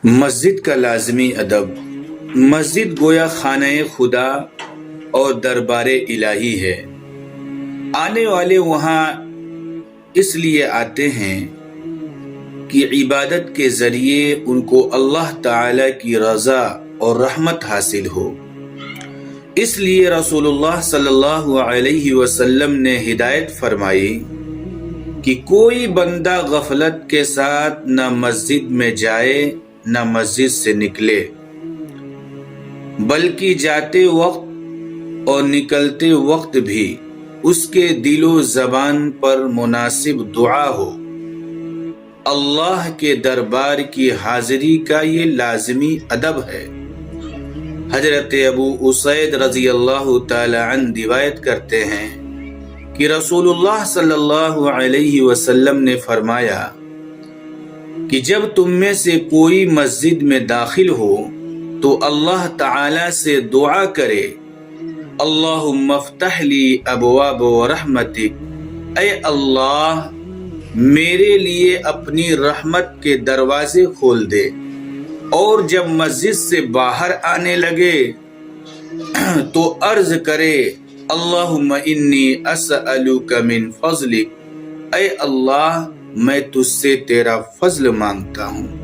مسجد کا لازمی ادب۔ مسجد گویا خانہ خدا اور دربار الہی ہے۔ آنے والے وہاں اس لیے آتے ہیں کہ عبادت کے ذریعے ان کو اللہ تعالی کی رضا اور رحمت حاصل ہو۔ اس لیے رسول اللہ صلی اللہ علیہ وسلم نے ہدایت فرمائی کہ کوئی بندہ غفلت کے ساتھ نہ مسجد میں جائے نہ مسجد سے نکلے، بلکہ جاتے وقت اور نکلتے وقت بھی اس کے دل و زبان پر مناسب دعا ہو۔ اللہ کے دربار کی حاضری کا یہ لازمی ادب ہے۔ حضرت ابو اسید رضی اللہ تعالی عنہ روایت کرتے ہیں کہ رسول اللہ صلی اللہ علیہ وسلم نے فرمایا کہ جب تم میں سے کوئی مسجد میں داخل ہو تو اللہ تعالی سے دعا کرے، اللہم افتح لی ابواب رحمتک، اے اللہ میرے لیے اپنی رحمت کے دروازے کھول دے۔ اور جب مسجد سے باہر آنے لگے تو عرض کرے، اللہم انی اسألک من فضلک، اے اللہ میں تجھ سے تیرا فضل مانگتا ہوں۔